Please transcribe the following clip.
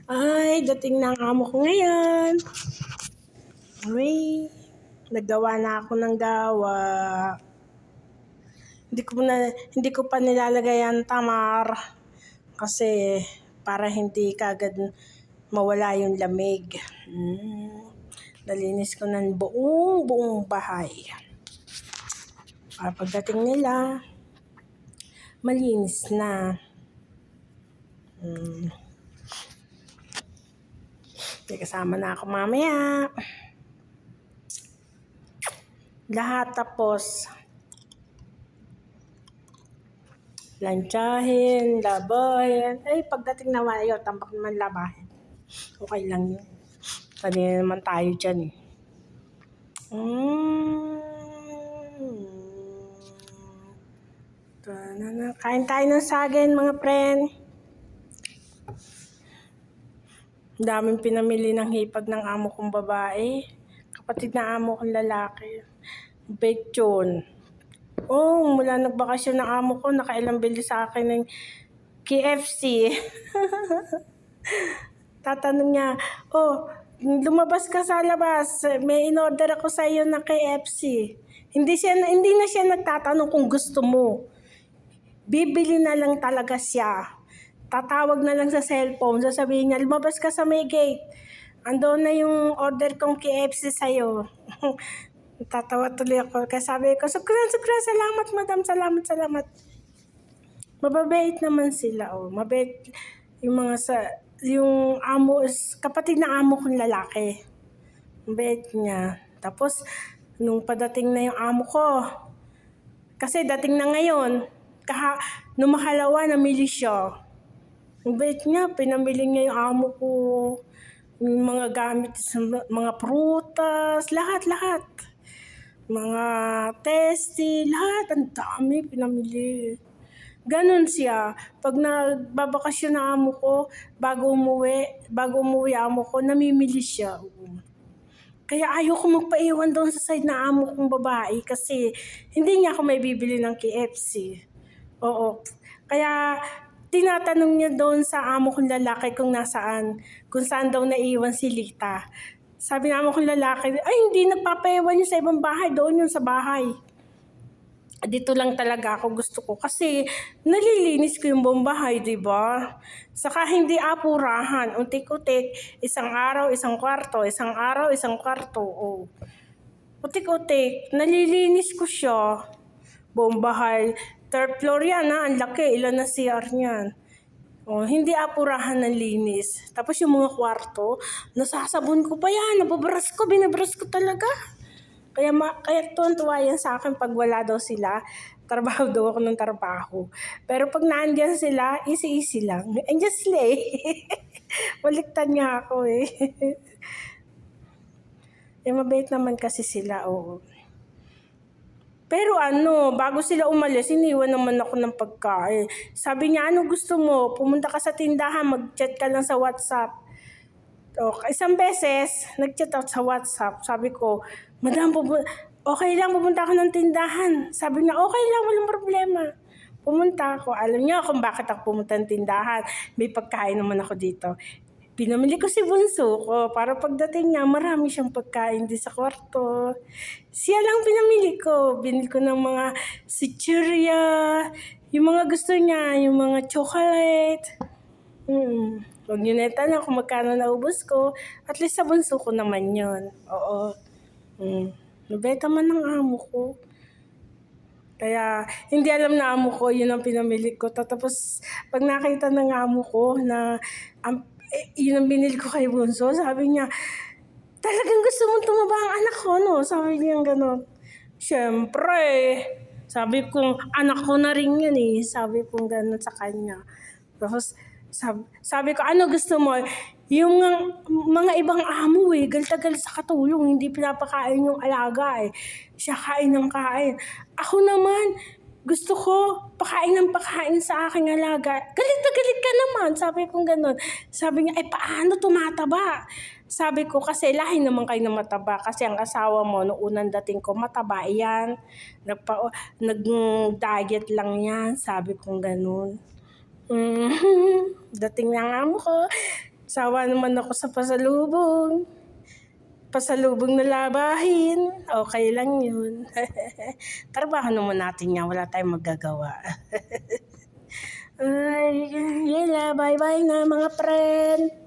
Ay, dating na ang amo ko ngayon. Uy, naggawa na ako ng gawa. Hindi ko pa nilalagay ang tamar kasi para hindi kagad mawala yung lamig. Nalinis ko ng buong bahay. Para pagdating nila, malinis na. May kasama na ako mamaya. Lahat tapos. Lantsahin, labahin. Ay, pagdating naman, ayaw, tambak naman labahin. Okay lang yun. Sanay naman tayo dyan eh. Kain tayo ng saging, mga friend. Ang daming pinamili ng hipag ng amo kong babae. Kapatid na amo kong lalaki. Bechon. Mula nagbakasyon ng amo ko, nakailang bili sa akin ng KFC. Tatanong niya, lumabas ka sa labas, may in-order ako sa iyo ng KFC. Hindi na siya nagtatanong kung gusto mo. Bibili na lang talaga siya. Tatawag na lang sa cellphone, sasabihin niya, lumabas ka sa may gate. Andun na yung order kong KFC sa'yo. Tatawa tuloy ako. Kaya sabi ko, sukran, salamat madam, salamat. Mababait naman sila. Mabait yung yung amo, kapatid na amo kong lalaki. Mabait niya. Tapos, nung padating na yung amo ko, kasi dating na ngayon, nung makalawa, namili siya. Mabait niya, pinamili niya yung amo ko, yung mga gamit, mga prutas, lahat. Mga testy, lahat, ang dami pinamili. Ganon siya. Pag nagbabakasyon na amo ko, bago umuwi amo ko, namimili siya. Kaya ayoko magpaiwan doon sa side na amo kong babae kasi hindi niya ako may bibili ng KFC. Kaya tinatanong niya doon sa amo kong lalaki kung saan daw naiwan si Lita. Sabi ng amo kong lalaki, ay hindi nagpapaiwan yun sa ibang bahay, doon yun sa bahay. Dito lang talaga ako gusto ko kasi nalilinis ko yung buong bahay, diba? Saka hindi apurahan, untik-utik, isang araw, isang kwarto, Utik-utik, nalilinis ko siya. Buong bahay, third floor yan ang laki, ilan na CR niyan. Hindi apurahan ng linis. Tapos yung mga kwarto, nasasabon ko pa yan, binabras ko talaga. Kaya tuwan-tuwa yan sa akin pag wala daw sila. Trabaho daw ako ng trabaho. Pero pag naandyan sila, easy lang. Andiyan sila eh. Baliktad niya ako eh. Mabait naman kasi sila, Pero bago sila umalis, iniwan naman ako ng pagkain. Sabi niya, ano gusto mo? Pumunta ka sa tindahan, mag-chat ka lang sa WhatsApp. Isang beses, nag-chat ako sa WhatsApp. Sabi ko, madam, okay lang, pumunta ako ng tindahan. Sabi niya, okay lang, walang problema. Pumunta ako. Alam niyo kung bakit ako pumunta ng tindahan. May pagkain naman ako dito. Pinamili ko si bunso ko para pagdating niya, marami siyang pagkain din sa kwarto. Siya lang pinamili ko. Binili ko ng mga chichirya, yung mga gusto niya, yung mga chocolate. Huwag niyo na itanong kung magkano naubos ko. At least sa bunso ko naman yun. Nabenta man ng amo ko. Kaya hindi alam na amo ko, yun ang pinamili ko. Tapos pag nakita ng amo ko na yun ang binili ko kay bunso, sabi niya, talagang gusto mong tumaba ang anak ko, no? Sabi niya gano'n. Siyempre, sabi ko, anak ko na rin yun eh. Sabi ko gano'n sa kanya. Tapos sabi ko, ano gusto mo? Yung mga ibang amo gal-tagal sa katulong, hindi pinapakain yung alaga eh. Siya kain ng kain. Ako naman, gusto ko pakain sa aking alaga. Galit na galit ka naman, sabi ko gano'n. Sabi niya, paano tumataba? Sabi ko, kasi lahi naman kayo na mataba. Kasi ang asawa mo, noong unang dating ko, mataba yan. Nag-diet lang yan, sabi ko gano'n. Dating na nga mo ko. Sawa naman ako sa pasalubong. Pasalubong na labahin. Okay lang yun. Trabaho naman natin yan. Wala tayong magagawa. Ay, yela, bye-bye na mga friend.